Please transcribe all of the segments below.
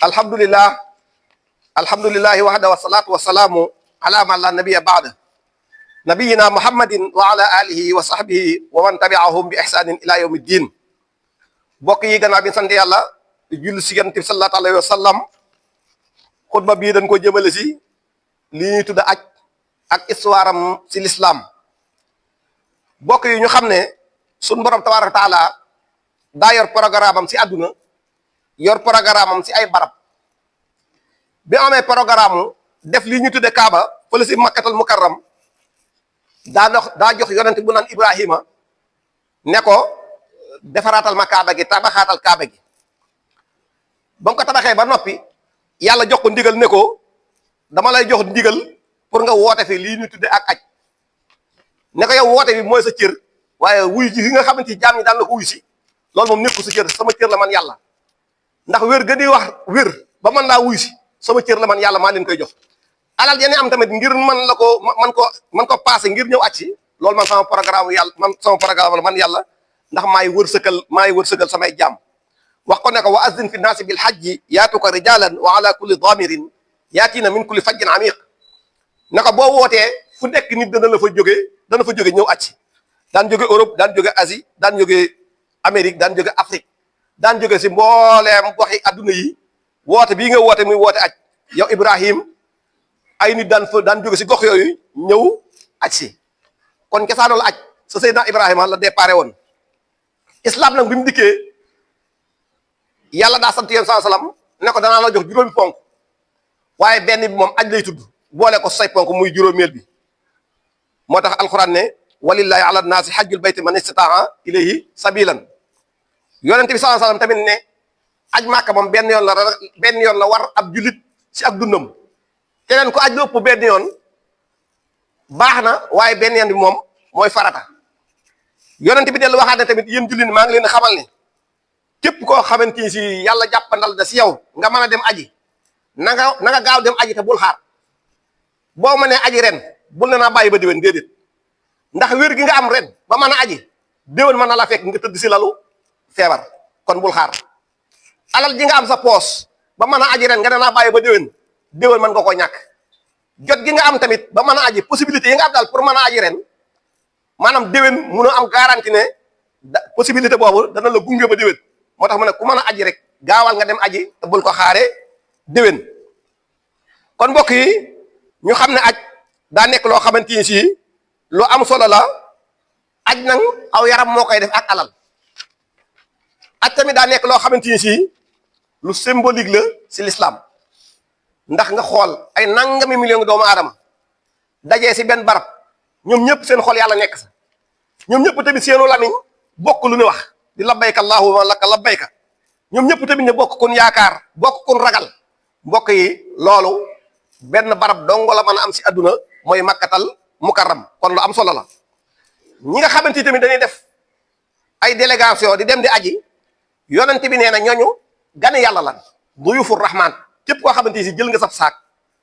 alhamdulillah alhamdulillahi wahda wassalatu wassalamu ala man la nabiyya ba'da nabiyina muhammadin wa ala alihi wa sahbihi wa man tabi'ahum bi ihsanin ila yawmiddin. Bokk yi gannaaw bi sant yàlla di julli si Yonent bi sallallahu alayhi wa sallam, xutba bii dañ ko jëmale si li ñuy tudd aj ak histoire am si l'islam. Bokk yi ñu xam ne suñ borom tabaaraka taala daa yor programme am si àdduna, yor programme am si ay barab. bi amee programme def li ñu tudde Kaaba fële si Makkatal Mukarram daa jox yonent bu naan Ibrahima ne ko defaraatal ma Kaaba gi, tabaxaatal Kaaba gi. ba mu ko tabaxee ba noppi yàlla jox ko ndigal ne ko dama lay jox ndigal pour nga woote fi lii ñu tudde ak aj. ne ko yow woote bi mooy sa cër, waaye wuy ji li nga xamante ni jaam ñi daan la ko wuy si loolu moom nekku sa cër, sama cër la man yàlla. ndax wér ga di wax wér ba man laa wuy si sama cër la man yàlla maa leen koy jox. alal yene am tamit ngir man la ko man ko passé ngir ñëw aj si loolu man sama programme yàlla, man sama programme la man yàlla, ndax maay wërsëgal samay jaam. wax ko ne ko wa azzin fi naasi bil hajji yaatuka rijalan wa ala kulli damirin yaatina min kulli fajjin amiq. ne ko boo wootee fu nekk nit dana fa jóge ñëw aj si. daan jóge Europe, daan jóge Asie, daan jóge Amérique, daan jóge Afrique, daan jóge si mbooleem goxi adduna yi. woote bii nga woote muy woote aj yow Ibrahim ay nit daan jóge si gox yooyu ñëw aj si. kon cosaanoo la aj sa Seydina Ibrahima la déparé woon. islam nag bi mu dikkee yàlla daa sant yéen saa salaam ne ko danaa la jox juróomi ponk, waaye benn bi moom aj lay tudd boole ko say ponk muy juróomeel bi. moo tax alquran ne walillahi ala naasi hajjul bayti man istataa ilayhi sabilan. yonente bi saa salaam tamit ne aj Màkka moom benn yoon la war ab jullit si ak dundam. keneen ko aj lu ëpp benn yoon baax na, waaye benn yoon bi moom mooy farata. yonent bi dellu waxaat ne tamit yéen jullit maa ngi leen xamal ne képp koo xamante ni si yàlla jàppandal da si yow nga mën a dem aji na nga gaaw dem aji te bul xaar. boo mënee aji ren bul ne naa bàyyi ba déwén, déedéet. ndax wér gi nga am ren ba mën a aji déwén mën na la fekk nga tëdd si lalu feebar, kon bul xaar. alal ji nga am sa poos ba mën a aji ren nga ne naa bàyyi ba déwén mën nga koo ñàkk. jot gi nga am tamit ba mën a aji, possibilité yi nga am daal pour mën a aji ren maanaam déwén munoo am garantie ne possibilité boobu dana la gunge ba déwén. moo tax mu ne ku mën a aji rek gaawal nga dem aji te bul ko xaare déwén. kon mbokk yi ñu xam ne aj daa nekk loo xamante ni si lu am solo la. aj nag aw yaram moo koy def ak alal. aj tamit daa nekk loo xamante ni si lu symbolique la si l'islam. ndax nga xool ay nangami million doomu aadama dajee si benn barab, ñoom ñëpp seen xol yàlla nekk sa, ñoom ñëpp tamit seenu lamiñ bokk lu ne wax di labbayka allahumma laka labbayka. ñoom ñëpp tamit ne bokk kun yaakaar, bokk kun ragal. mbokk yi loolu benn barab dongo la mën a am si àdduna mooy Makkatal Mukarram. kon lu am solo la. ñi nga xamante ni tamit dañuy def ay délégation di dem di aji, yonent bi nee na ñooñu gane yàlla lan duyufur rahman. képp koo xamante ni si jël nga sab saak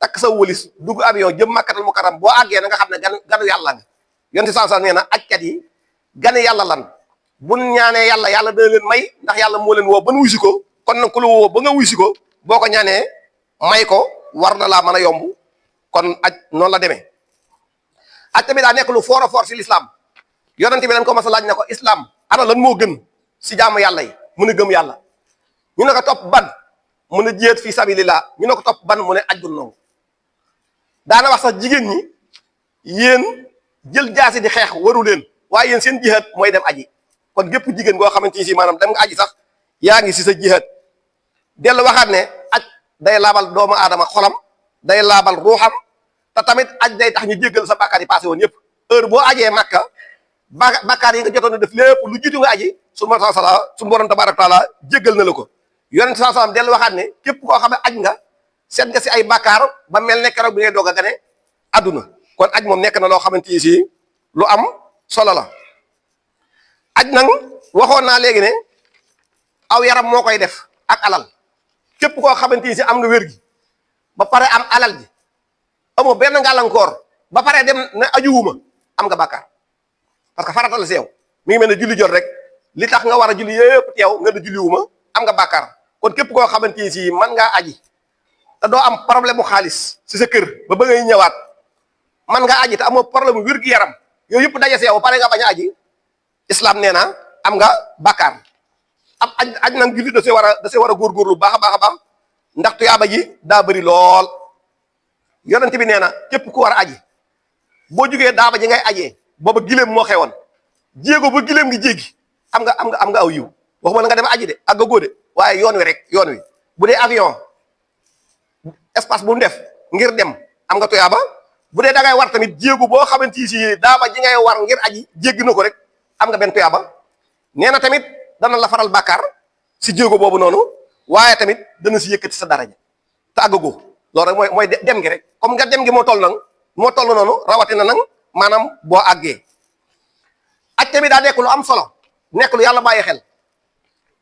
takk sa wëlis dugg avion jëm Makkatal Mukarram boo àggee na nga xam ne ganu yàlla nga. yonent saa saa nee na ajkat yi gane yàlla lan bu ñaanee yàlla dana leen may, ndax yàlla moo leen woo ba nu wuy si ko. kon nag ku la woo ba nga wuy si ko boo ko ñaanee may ko war na laa mën a yomb. kon aj noonu la demee. aj tamit daa nekk lu fort a fort si l'islam. yonent bi dañ ko mas a laaj ne ko islam ana lan moo gën si jaamu yàlla yi, mu ne gëm yàlla. ñu ne ko topp ban, mu ne jihaad fi sabilillah. ñu ne ko topp ban, mu ne aj gu nangu. daana wax sax jigéen ñi yéen jël jaasi di xeex waru leen, waaye yéen seen jihaad mooy dem aji. kon gépp jigéen goo xamante ni si maanaam dem nga aji sax yaa ngi si sa jihaad. dellu waxaat ne aj day laabal doomu aadama xolam, day laabal ruuxam, te tamit aj day tax ñu jéggal sa bàkkaar yi passé woon yëpp. heure boo ajee Makka bàkkaar yi nga jotoon a def lépp lu jiitu nga aji su borom tabaaraka taala jéggal na la ko. yonent saa salaam dellu waxaat ne képp koo xam ne aj nga seet nga si ay bàkkaar ba mel ne keroog bi ngay doog a gane àdduna. kon aj moom nekk na loo xamante ni si lu am solo la. aj nag waxoon naa léegi ne aw yaram moo koy def ak alal. képp koo xamante ni si am nga wér gi ba pare am alal ji amoo benn ngàllankoor ba pare dem ne ajuwuma am nga bàkkaar, parce que farata la si yow. mi ngi mel ne julli jot rek li tax nga war a julli yëpp teew nga ne julliwuma am nga bàkkaar. kon képp koo xamante ni si mën ngaa aji te doo am problème mu xaalis si sa kër ba ba ngay ñëwaat mën ngaa aji te amoo problème mu wér-gu-yaram yooyu yëpp daje si yow pare nga bañ a aji islam nee na am nga bàkkaar ab aj nag jullit da see war a góorgóorlu baax a baax a baax ndax tuyaaba ji daa bëri lool yonent bi nee na képp ku war a aji boo jugee daaba ji ngay ajee booba gileem moo xewoon jéego ba gileem gi jéggi am nga aw yiw waxuma la nga dem aji de ak nga góode waaye yoon wi rek yoon wi bu dee avion espace bu mu def ngir dem am nga tuyaaba bu dee da ngay war tamit jéego boo xamante ni si daaba ji ngay war ngir aji jéggi na ko rek am nga benn tuyaaba nee na tamit dana la faral bàkkaar si jéego boobu noonu waaye tamit dana si yëkkati sa daraja te àggagoo loolu rek mooy dem gi rek comme nga dem gi moo toll noonu rawatina nag maanaam boo àggee aj tamit daa nekk lu am solo nekk lu yàlla bàyyi xel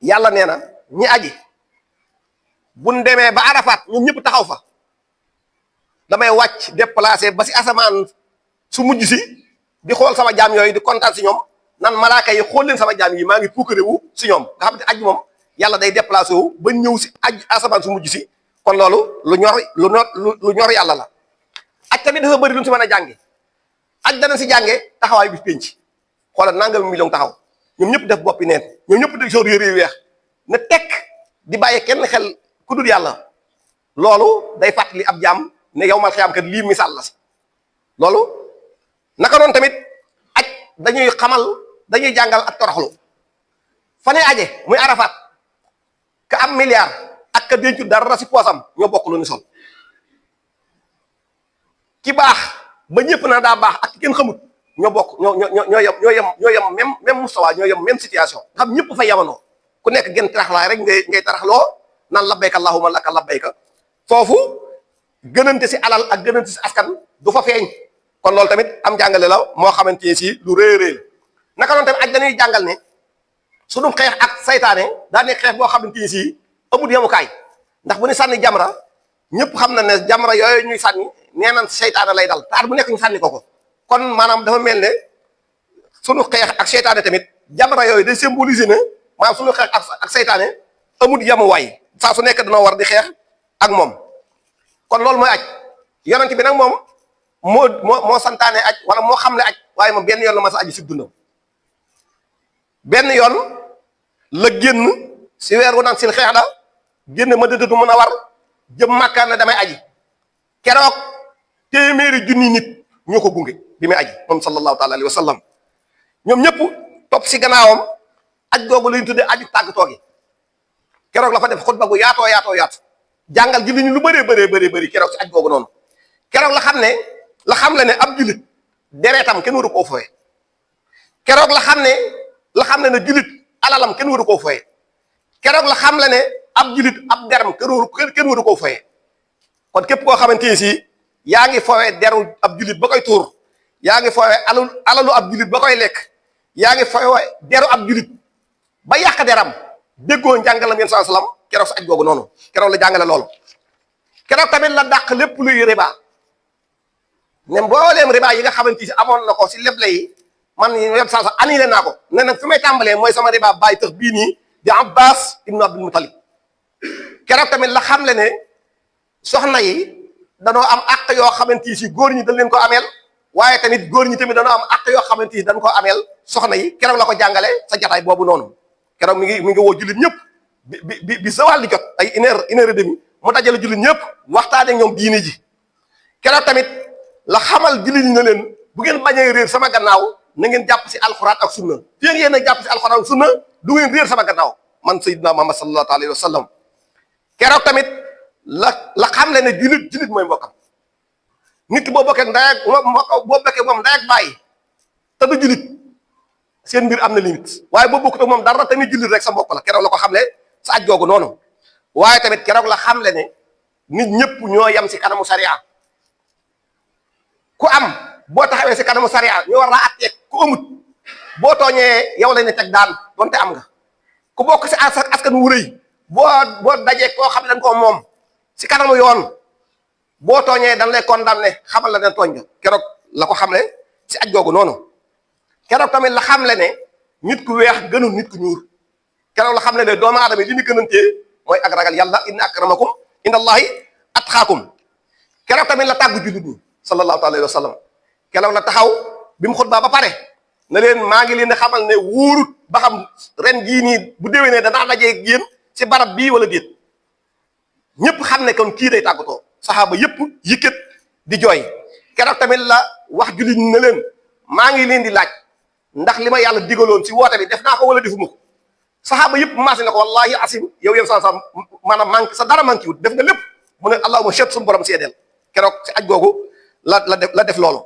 yàlla nee na ñi aji buñ demee ba Arafat ñun ñëpp taxaw fa damay wàcc déplacé ba si asamaan su mujj si di xool sama jaam yooyu di kontaan si ñoom nan malaaka yi xool leen sama jaam yi maa ngi puukare wu si ñoom nga xam ne aj moom yàlla day déplacé wu ba ñëw si asamaan su mujj si kon loolu lu ñor yàlla la aj tamit dafa bëri lu ñu si mën a jànge aj dana si jànge taxawaay bi penc xoolal nangam million taxaw ñoom ñëpp def boppi neen ñoom ñëpp def soo yére yu weex na tekk di bàyyi kenn xel ku dul yàlla loolu day fàttali ab jaam ne yow mal xiyaam kat lii misaal la si loolu naka noonu tamit aj dañuy jàngal ak toroxlu fa ne aje muy Arafat ka am milliard ak ka dencu dara si poosam ñoo bokk lu ni sol ki baax ba ñëpp na daa baax ak ki kenn xamut ñoo bokk ñoo yem même mustawa ñoo yem même situation nga xam ñëpp fa yamanoo ku nekk gën taraxlaay rek ngay taraxloo naan labbayka allahumma laka labbayka foofu gënante si alal ak gënante si askan du fa feeñ kon loolu tamit am jàngale la moo xamante ni si lu réeréel naka noonu tamit aj dañuy jàngal ne sunu xeex ak saytaane daa nekk xeex boo xamante ni si amul yemukaay ndax bu ñu sànni jamra ñëpp xam na ne jamra yooyu ñuy sànni nee nañ saytaane lay dal taar bu nekk ñu sànni ko kon maanaam dafa mel ne sunu xeex ak saytaane tamit jamra yooyu day symboliser ne maanaam sunu xeex ak saytaane amul yemuwaay saa su nekk dana war di xeex ak moom kon loolu mooy aj yonent bi nag moom moo santaane aj wala moo xam ne aj waaye moom benn yoon la ma sa aji si dundam benn yoon la génn si weer wu naan sil xeex da génn ma dëddatu mën a war jëm màkkaan ne damay aji keroog téeméeri junni nit ñoo ko gunge bi muy aji moom sallallahu taala alayhi wa sallam ñoom ñëpp topp si gannaawam aj googu la ñu tuddee aju tàggatoo gi keroog la fa def xutba gu yaatoo jàngal ji li ñu lu bëree keroog si aj googu noonu keroog la xam le ne ab julit deretam kenn waru koo foye keroog la xam ne julit alalam kenn waru koo foye keroog la xam le ne ab julit ab deram kenn waru koo foye kon képp koo xamante ni si yaa ngi fowe deru ab julit ba koy tuur yaa ngi fowe alalu ab julit ba koy lekk yaa ngi fowe deru ab julit ba yàq deram déggoo njàngalam yéen saa salaam keroog sa aj googu noonu keroog la jàngale loolu keroog tamit la dàq lépp luy riba ne mbooleem riba yi nga xamante si amoon na ko si leble yi man yéen saa sax annulé naa ko ne nag fi may tàmbalee mooy sama riba bàyyi tëx bii nii di Abbas ibnu Abdul Mutalib keroog tamit la xamle ne soxna yi danoo am àq yoo xamante si góor ñi dañ leen ko ameel waaye tamit góor ñi tamit danoo am àq yoo xamante si dañ ko ameel soxna yi keroog la ko jàngale sa jataay boobu noonu keroog mi ngi woo jullit ñëpp bi sawal di jot ay une heure et demie mu dajale jullit ñëpp waxtaane ak ñoom diine ji keroog tamit la xamal jullit ñi ne leen bu ngeen bañee réer sama gannaaw na ngeen jàpp si alxuraan ak sunna fii ngeen a jàpp si alxuraan ak sunna du ngeen réer sama gannaaw man sayyidina Muhammad sallallahu alayhi wa sallam keroog tamit la xam le ne jullit mooy mbokkam nit ki boo bokkee ndey ak moom ndey ak bàyyi te du jullit seen mbir am na limite waaye boo bokkut ak moom dara tamit jullit rek sa mbokk la keroog la ko xamle sa aj googu noonu waaye tamit keroog la xamle ne nit ñëpp ñoo yem si kanamu sariya ku am boo taxawee si kanamu sariya ñu war laa atteeg ku amut boo tooñee yow la ne teg daan donte am nga ku bokk si askan wu rëy boo dajee koo xam ne dañ koo moom si kanamu yoon boo tooñee dañ lay condamné xamal la ne tooñ nga keroog la ko xamle si aj googu noonu keroog tamit la xamle ne nit ku weex gënul nit ku ñuul keroog la xamle ne doomu aadama yi li ñu gënantee mooy ak ragal yàlla inna akramakum indallahi atqaakum. keroog tamit la tàggu jullit ñi sallallahu alayhi wa sallam keroog la taxaw bi mu xutbaa ba pare na leen maa ngi leen di xamal ne wóorut ba xam ren jii nii bu déwénee danaa dajee yéen ci barab bii wala déet. ñëpp xam ne kon kii day tàggatoo saxaaba yëpp yëkkat di jooy. keroog tamit la wax jullit ñi ne leen maa ngi leen di laaj ndax li ma yàlla digaloon ci woote bi def naa ko wala defuma ko. saxaaba yëpp maase na ko wallahi asim yow yéen sa maanaam manqué sa dara manqué wut def nga lépp mu ne allahumma shet suñu borom seedeel. keroog ci aj googu la def loolu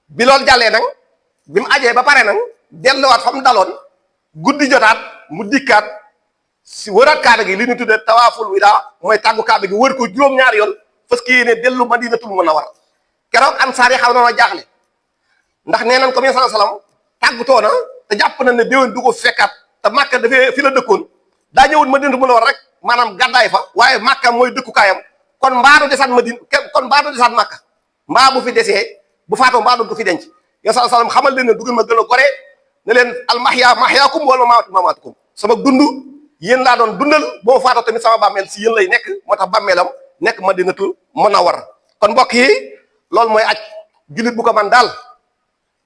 bi loolu jàllee nag bi mu ajee ba pare nag delluwaat fa mu daloon guddi jotaat mu dikkaat si wëraat kaaba gi li ñu tuddee tawaaful wida mooy tàggu kaaba gi wër ko juróom-ñaari yoon parce que yéene dellu madinatul munawwara. keroog ansaar yi xaw na jaaxle ndax nee nañ ko sallallahu alayhi wasallam tàggutoo na te jàpp na ne déwén du ko fekkaat te Màkka dafee fi la dëkkoon daa ñëwoon madinatul munawwara rek maanaam gàddaay fa waaye Màkka mooy dëkkukaayam. kon mbaa du desaat Madina kon mbaa du desaat Màkka mbaa bu fi desee bu faatoo mbaa du fi denc yéen sallallahu alayhi wasallam xamal leen ne du ngeen ma gën a gore ne leen almahya mahyaakum wal mamaatu mamaatukum sama dund yéen laa doon dundal boo faatoo tamit sama bàmmeel si yéen lay nekk moo tax bàmmeelam nekk Madinatul Munawwara. kon mbokk yi loolu mooy aj jullit bu ko man daal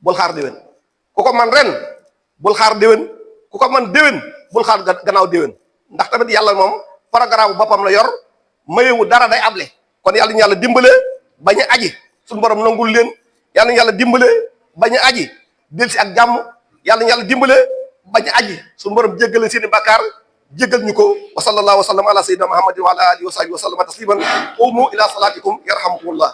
bul xaar déwén ku ko man ren bul xaar déwén ku ko man déwén bul xaar gannaaw déwén ndax tamit yàlla moom programme boppam la yor. mayewu dara day able kon yàlla ñu yàlla dimbale bañ a aji suñu borom nangul leen yàlla ñu yàlla dimbale bañ a aji del si ak jàmm yàlla ñu yàlla dimbale bañ a aji suñu borom jéggal seeni bàkkaar jéggal ñu ko wa sallallahu wa sallam ala sayyidina muhammadin wa ala alihi wa sahbihi wa sallama tasliman qumu ila salatikum yarhamukumullah